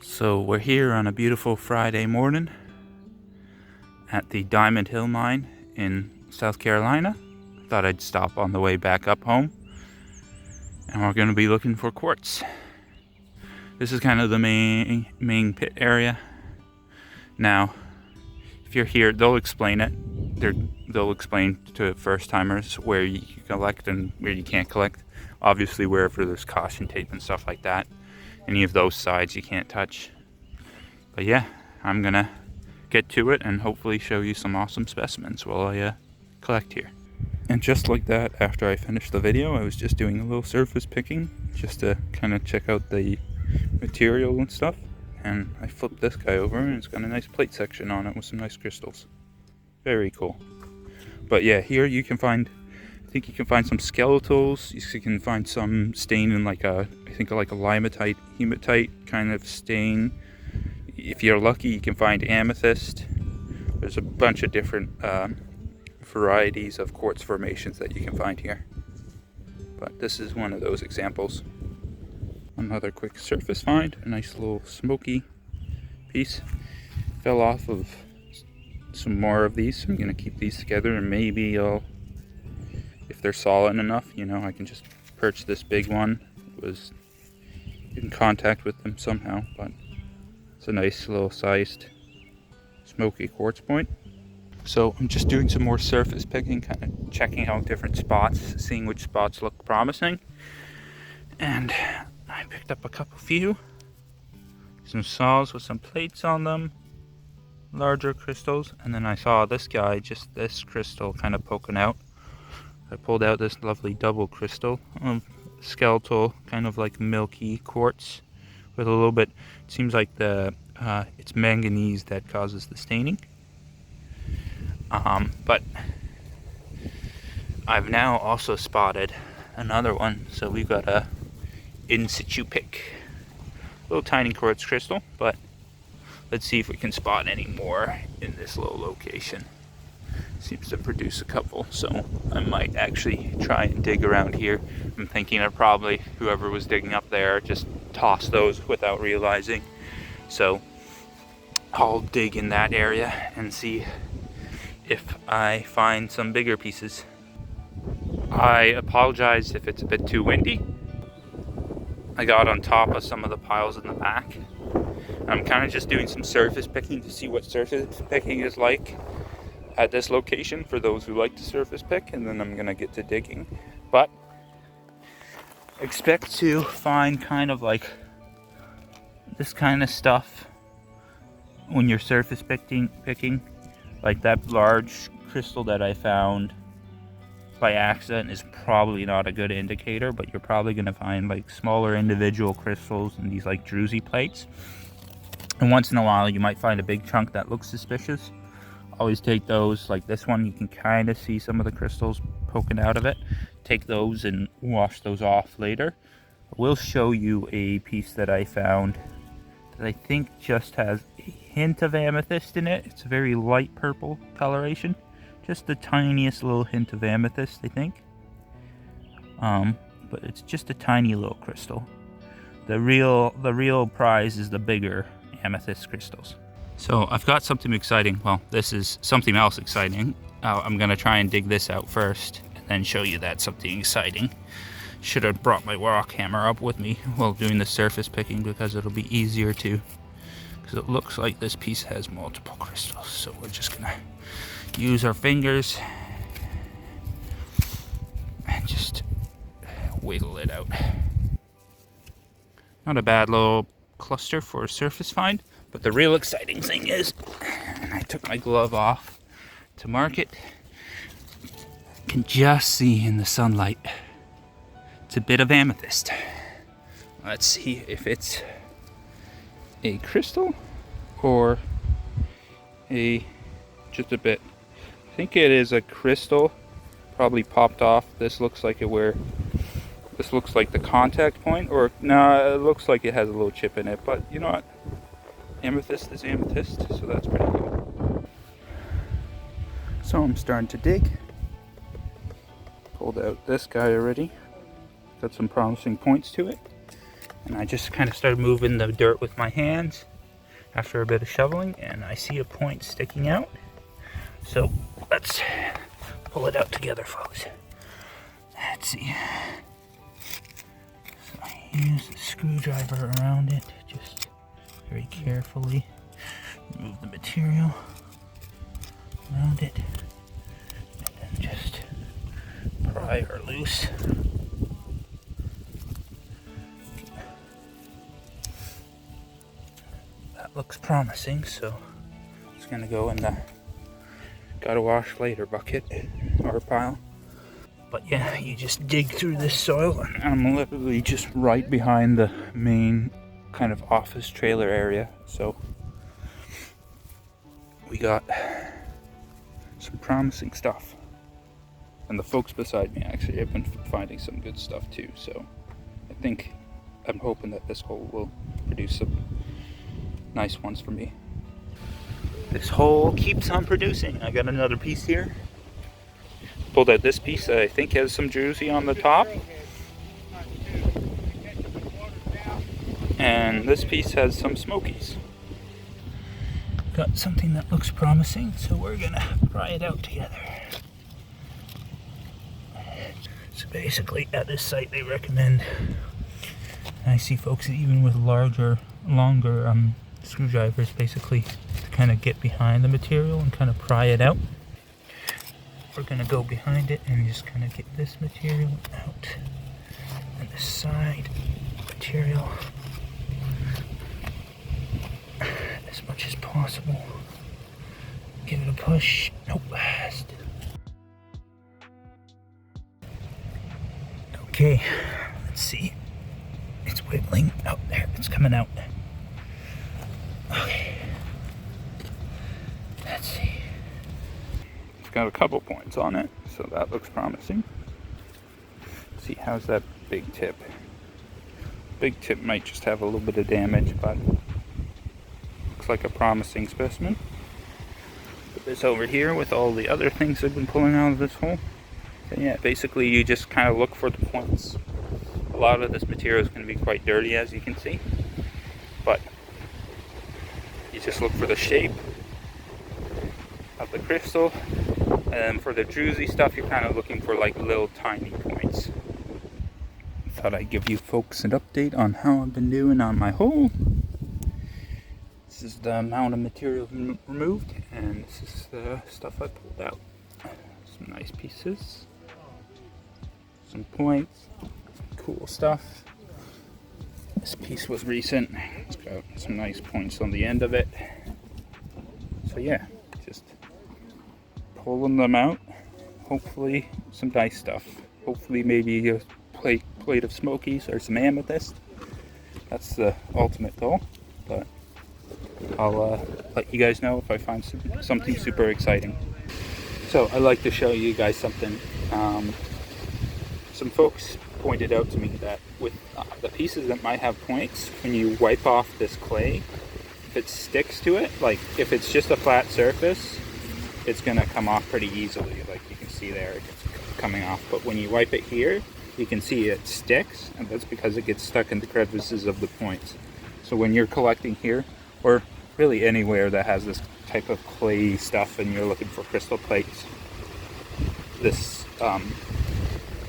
So we're here on a beautiful Friday morning at the Diamond Hill mine in South Carolina. Thought I'd stop on the way back up home, and we're going to be looking for quartz. This is kind of the main pit area. Now, if you're here, they'll explain it. They'll explain to first timers where you can collect and where you can't collect. Obviously, wherever there's caution tape and stuff like that. Any of those sides you can't touch. But yeah, I'm gonna get to it and hopefully show you some awesome specimens while I collect here. And just like that, after I finished the video, I was just doing a little surface picking just to kind of check out the material and stuff. And I flipped this guy over and it's got a nice plate section on it with some nice crystals. Very cool. But yeah, here you can find, I think you can find some skeletals. You can find some stain in like a, I think like a limatite, hematite kind of stain. If you're lucky, you can find amethyst. There's a bunch of different varieties of quartz formations that you can find here. But this is one of those examples. Another quick surface find, a nice little Smokey piece. Fell off of some more of these, so I'm gonna keep these together, and maybe I'll, if they're solid enough, you know, I can just perch this big one. Was in contact with them somehow, but it's a nice little sized Smokey quartz point. So I'm just doing some more surface picking, kind of checking out different spots, seeing which spots look promising. And I picked up a few. Some saws with some plates on them, larger crystals, and then I saw this guy, just this crystal kind of poking out. I pulled out this lovely double crystal of skeletal, kind of like milky quartz with a little bit, it seems like it's manganese that causes the staining. But I've now also spotted another one, so we've got a in situ pick. Little tiny quartz crystal, but let's see if we can spot any more in this little location. Seems to produce a couple, so I might actually try and dig around here. I'm thinking of probably whoever was digging up there just tossed those without realizing. So I'll dig in that area and see if I find some bigger pieces. I apologize if it's a bit too windy. I got on top of some of the piles in the back. I'm kind of just doing some surface picking to see what surface picking is like at this location for those who like to surface pick, and then I'm gonna get to digging. But expect to find kind of like this kind of stuff when you're surface picking, like that large crystal that I found by accident is probably not a good indicator, but you're probably going to find like smaller individual crystals in these like druzy plates. And once in a while you might find a big chunk that looks suspicious. Always take those. Like this one, you can kind of see some of the crystals poking out of it. Take those and wash those off later. I will show you a piece that I found that I think just has a hint of amethyst in it. It's a very light purple coloration. Just the tiniest little hint of amethyst, I think. But it's just a tiny little crystal. The real prize is the bigger amethyst crystals. So I've got something exciting. Well, this is something else exciting. I'm gonna try and dig this out first and then show you that something exciting. Should have brought my rock hammer up with me while doing the surface picking, because it'll be easier to, because it looks like this piece has multiple crystals. So we're just gonna use our fingers and just wiggle it out. Not a bad little cluster for a surface find, but the real exciting thing is, and I took my glove off to mark it, can just see in the sunlight, it's a bit of amethyst. Let's see if it's a crystal or just a bit. I think it is a crystal, probably popped off. This looks like this looks like the contact point, or no, it looks like it has a little chip in it, but you know what? Amethyst is amethyst, so that's pretty cool. So I'm starting to dig. Pulled out this guy already. Got some promising points to it. And I just kind of started moving the dirt with my hands after a bit of shoveling, and I see a point sticking out. So let's pull it out together, folks. Let's see. So I use the screwdriver around it, just very carefully remove the material around it, and then just pry her loose. That looks promising, so it's gonna go in the gotta wash later bucket or pile. But yeah, you just dig through this soil, and I'm literally just right behind the main kind of office trailer area. So we got some promising stuff. And the folks beside me actually have been finding some good stuff too. So I'm hoping that this hole will produce some nice ones for me. This hole keeps on producing. I got another piece here. Pulled out this piece that I think has some druzy on the top. And this piece has some smokies. Got something that looks promising, so we're gonna try it out together. So basically at this site they recommend, and I see folks even with longer screwdrivers basically to kind of get behind the material and kind of pry it out. We're gonna go behind it and just kind of get this material out and the side material as much as possible. Give it a push. Nope. Okay, let's see. It's wiggling. Oh, there, it's coming out. Okay. Let's see. It's got a couple points on it, so that looks promising. Let's see, how's that big tip? Big tip might just have a little bit of damage, but looks like a promising specimen. Put this over here with all the other things I've been pulling out of this hole. So yeah, basically you just kind of look for the points. A lot of this material is going to be quite dirty, as you can see, but you just look for the shape of the crystal, and for the druzy stuff you're kind of looking for like little tiny points. Thought I'd give you folks an update on how I've been doing on my hole. This is the amount of material removed, and this is the stuff I pulled out. Some nice pieces, some points, some cool stuff. This piece was recent. It's got some nice points on the end of it. So yeah, just pulling them out. Hopefully some nice stuff. Hopefully maybe a plate of smokies or some amethyst. That's the ultimate goal. But I'll let you guys know if I find something super exciting. So I'd like to show you guys something. Some folks pointed out to me that with the pieces that might have points, when you wipe off this clay, if it sticks to it, like if it's just a flat surface, it's gonna come off pretty easily. Like you can see there, it's coming off. But when you wipe it here, you can see it sticks, and that's because it gets stuck in the crevices of the points. So when you're collecting here, or really anywhere that has this type of clay stuff and you're looking for crystal plates, this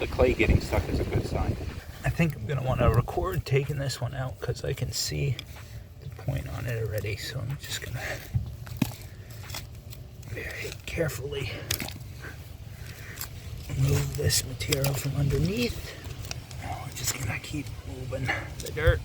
the clay getting stuck is a good sign. I think I'm gonna want to record taking this one out because I can see the point on it already, so I'm just gonna very carefully remove this material from underneath. We're just gonna keep moving the dirt,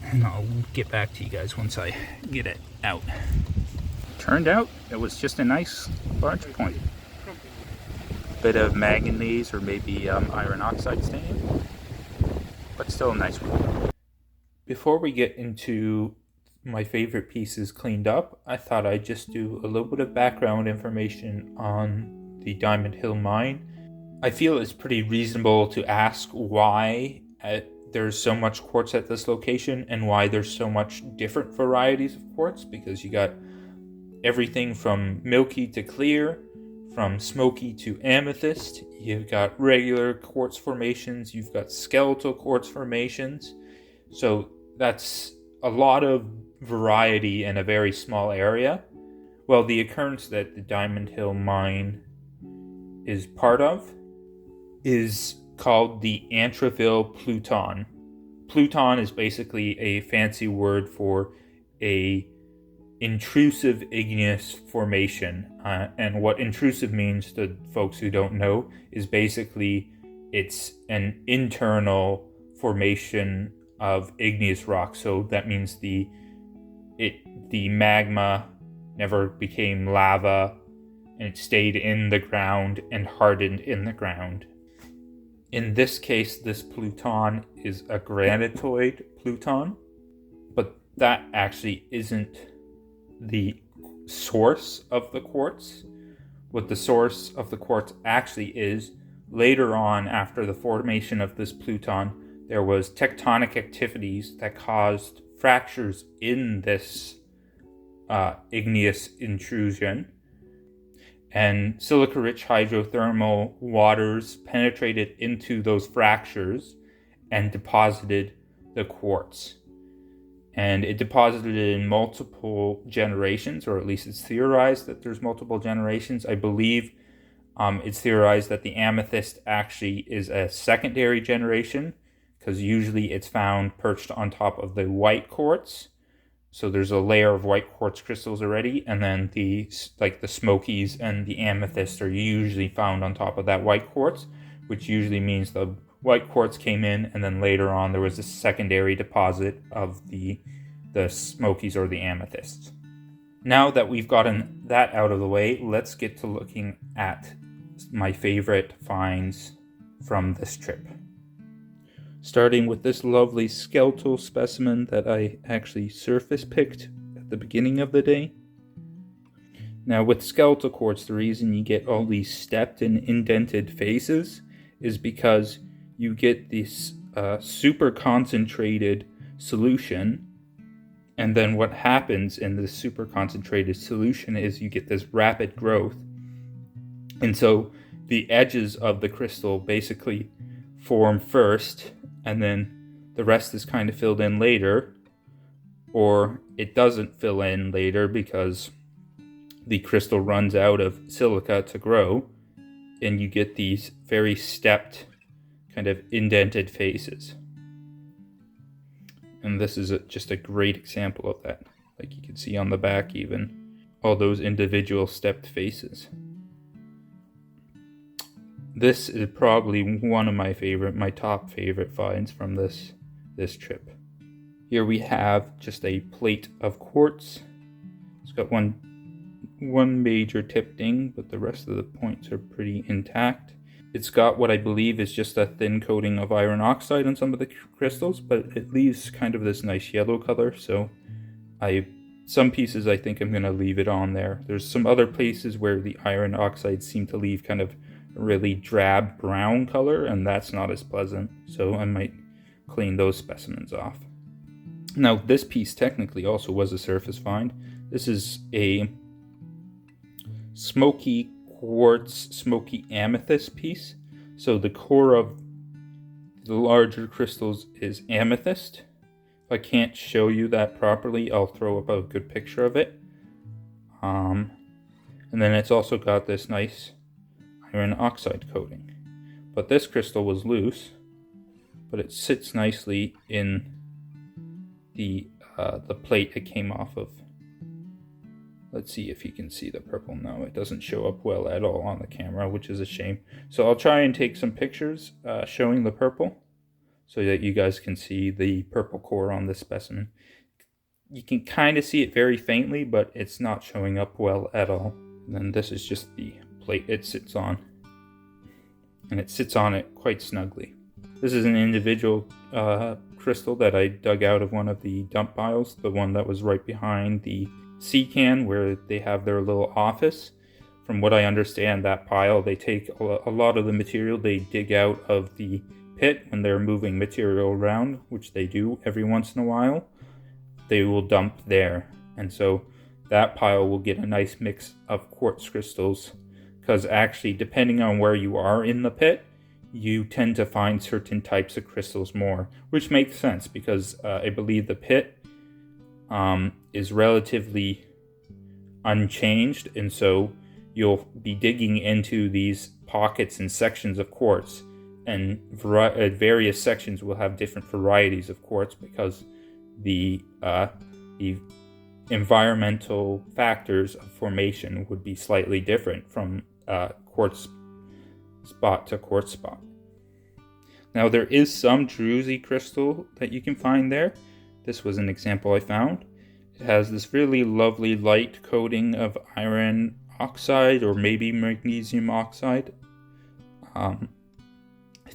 and I'll get back to you guys once I get it out. Turned out it was just a nice large point. Bit of manganese or maybe iron oxide stain, but still a nice one. Before we get into my favorite pieces cleaned up, I thought I'd just do a little bit of background information on the Diamond Hill mine. I feel it's pretty reasonable to ask why there's so much quartz at this location and why there's so much different varieties of quartz, because you got everything from milky to clear, from Smokey to Amethyst. You've got regular quartz formations, you've got skeletal quartz formations. So that's a lot of variety in a very small area. Well, the occurrence that the Diamond Hill mine is part of is called the Anthreville Pluton. Pluton is basically a fancy word for a intrusive igneous formation. And what intrusive means to folks who don't know is basically it's an internal formation of igneous rock. So that means the magma never became lava, and it stayed in the ground and hardened in the ground. In this case, this pluton is a granitoid pluton, but that actually isn't the source of the quartz. What the source of the quartz actually is, later on after the formation of this pluton, there was tectonic activities that caused fractures in this igneous intrusion, and silica-rich hydrothermal waters penetrated into those fractures and deposited the quartz. And it deposited it in multiple generations, or at least it's theorized that there's multiple generations. I believe it's theorized that the amethyst actually is a secondary generation, because usually it's found perched on top of the white quartz. So there's a layer of white quartz crystals already, and then the Smokies and the amethyst are usually found on top of that white quartz, which usually means the white quartz came in, and then later on there was a secondary deposit of the Smokies or the amethysts. Now that we've gotten that out of the way, let's get to looking at my favorite finds from this trip. Starting with this lovely skeletal specimen that I actually surface picked at the beginning of the day. Now with skeletal quartz, the reason you get all these stepped and indented faces is because you get this super concentrated solution, and then what happens in this super concentrated solution is you get this rapid growth. And so the edges of the crystal basically form first, and then the rest is kind of filled in later, or it doesn't fill in later because the crystal runs out of silica to grow, and you get these very stepped, kind of indented faces. And this is just a great example of that. Like you can see on the back even, all those individual stepped faces. This is probably one of my top favorite finds from this trip. Here we have just a plate of quartz. It's got one major tip ding, but the rest of the points are pretty intact. It's got what I believe is just a thin coating of iron oxide on some of the crystals, but it leaves kind of this nice yellow color. So some pieces I think I'm going to leave it on there. There's some other places where the iron oxides seem to leave kind of a really drab brown color, and that's not as pleasant. So I might clean those specimens off. Now this piece technically also was a surface find. This is a Smokey Quartz Smoky Amethyst piece. So the core of the larger crystals is amethyst. If I can't show you that properly, I'll throw up a good picture of it. And then it's also got this nice iron oxide coating. But this crystal was loose, but it sits nicely in the plate it came off of. Let's see if you can see the purple. No, it doesn't show up well at all on the camera, which is a shame. So I'll try and take some pictures showing the purple so that you guys can see the purple core on this specimen. You can kind of see it very faintly, but it's not showing up well at all. And then this is just the plate it sits on. And it sits on it quite snugly. This is an individual crystal that I dug out of one of the dump piles, the one that was right behind the sea can where they have their little office. From what I understand, that pile, they take a lot of the material they dig out of the pit when they're moving material around, which they do every once in a while. They will dump there, and so that pile will get a nice mix of quartz crystals because actually, depending on where you are in the pit, you tend to find certain types of crystals more, which makes sense because I believe the pit is relatively unchanged, and so you'll be digging into these pockets and sections of quartz, and various sections will have different varieties of quartz because the environmental factors of formation would be slightly different from quartz spot to quartz spot. Now there is some druzy crystal that you can find there. This was an example I found. It has this really lovely light coating of iron oxide or maybe magnesium oxide. I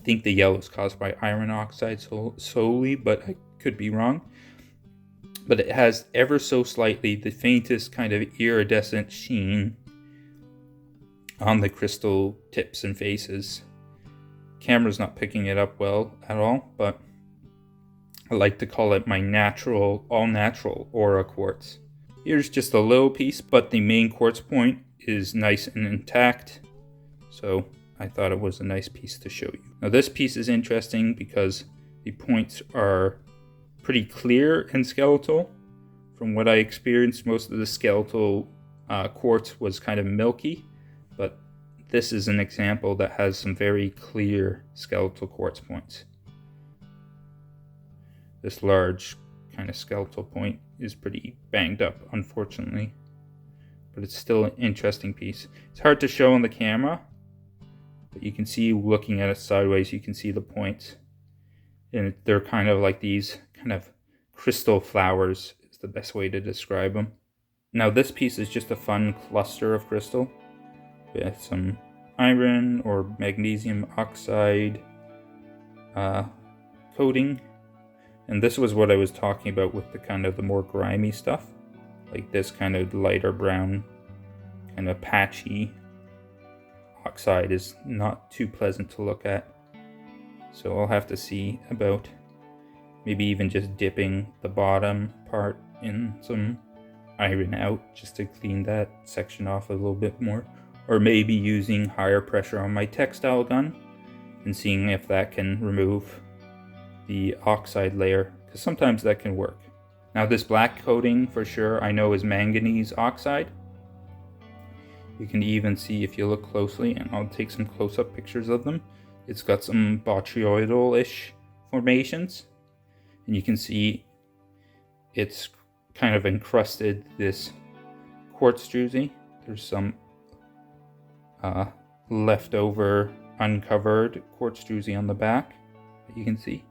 think the yellow is caused by iron oxide solely, but I could be wrong. But it has ever so slightly the faintest kind of iridescent sheen on the crystal tips and faces. Camera's not picking it up well at all, but I like to call it my all natural aura quartz. Here's just a little piece, but the main quartz point is nice and intact, so I thought it was a nice piece to show you. Now this piece is interesting because the points are pretty clear and skeletal. From what I experienced, most of the skeletal quartz was kind of milky, but this is an example that has some very clear skeletal quartz points. This large kind of skeletal point is pretty banged up, unfortunately, but it's still an interesting piece. It's hard to show on the camera, but you can see, looking at it sideways, you can see the points, and they're kind of like these kind of crystal flowers is the best way to describe them. Now this piece is just a fun cluster of crystal with some iron or magnesium oxide coating. And this was what I was talking about with the kind of the more grimy stuff. Like this kind of lighter brown, kind of patchy oxide is not too pleasant to look at. So I'll have to see about maybe even just dipping the bottom part in some iron out just to clean that section off a little bit more. Or maybe using higher pressure on my textile gun and seeing if that can remove the oxide layer, because sometimes that can work. Now this black coating for sure I know is manganese oxide. You can even see if you look closely, and I'll take some close-up pictures of them. It's got some botryoidal-ish formations, and you can see it's kind of encrusted this quartz druzy. There's some leftover uncovered quartz druzy on the back that you can see,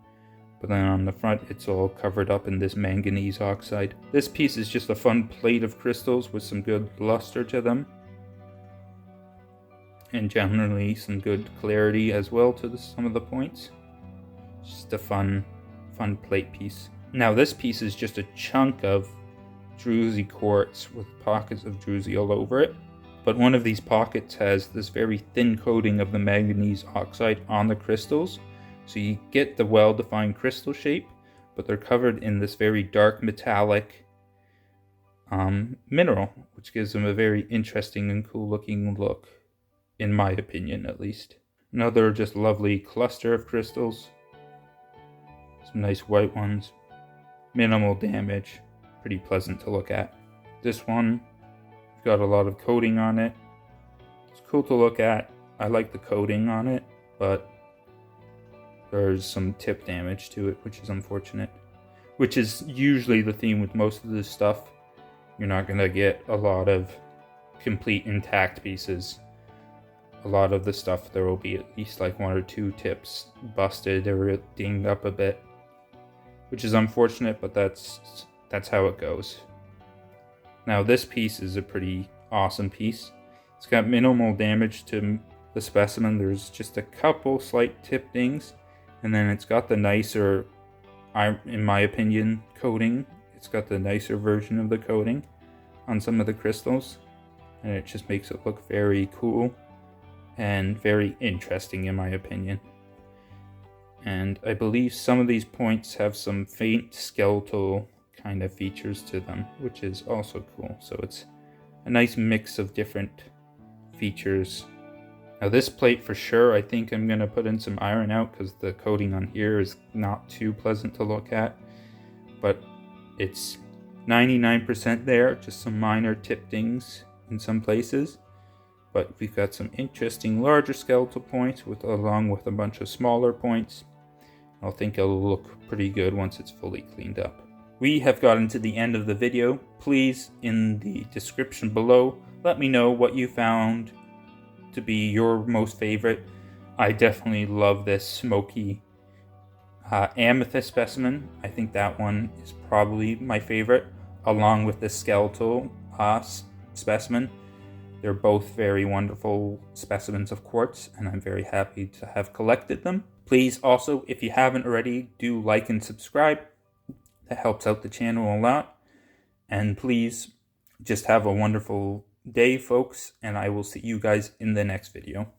but then on the front it's all covered up in this manganese oxide. This piece is just a fun plate of crystals with some good luster to them, and generally some good clarity as well to some of the points. Just a fun plate piece. Now this piece is just a chunk of druzy quartz with pockets of druzy all over it. But one of these pockets has this very thin coating of the manganese oxide on the crystals. So you get the well-defined crystal shape, but they're covered in this very dark metallic mineral, which gives them a very interesting and cool looking look, in my opinion at least. Another just lovely cluster of crystals. Some nice white ones. Minimal damage. Pretty pleasant to look at. This one got a lot of coating on it. It's cool to look at. I like the coating on it, but there's some tip damage to it, which is unfortunate. Which is usually the theme with most of this stuff. You're not going to get a lot of complete intact pieces. A lot of the stuff there will be at least like one or two tips busted or dinged up a bit, which is unfortunate, but that's how it goes. Now this piece is a pretty awesome piece. It's got minimal damage to the specimen. There's just a couple slight tip dings, and then it's got the nicer, in my opinion, coating. It's got the nicer version of the coating on some of the crystals, and it just makes it look very cool and very interesting in my opinion. And I believe some of these points have some faint skeletal kind of features to them, which is also cool. So it's a nice mix of different features Now this plate for sure, I think I'm going to put in some iron out because the coating on here is not too pleasant to look at. But it's 99% there, just some minor tip dings in some places. But we've got some interesting larger skeletal points along with a bunch of smaller points. I think it'll look pretty good once it's fully cleaned up. We have gotten to the end of the video. Please, in the description below, let me know what you found to be your most favorite. I definitely love this Smokey Amethyst specimen. I think that one is probably my favorite, along with the Skeletal specimen. They're both very wonderful specimens of quartz, and I'm very happy to have collected them. Please also, if you haven't already, do like and subscribe. That helps out the channel a lot. And please just have a wonderful day, folks, and I will see you guys in the next video.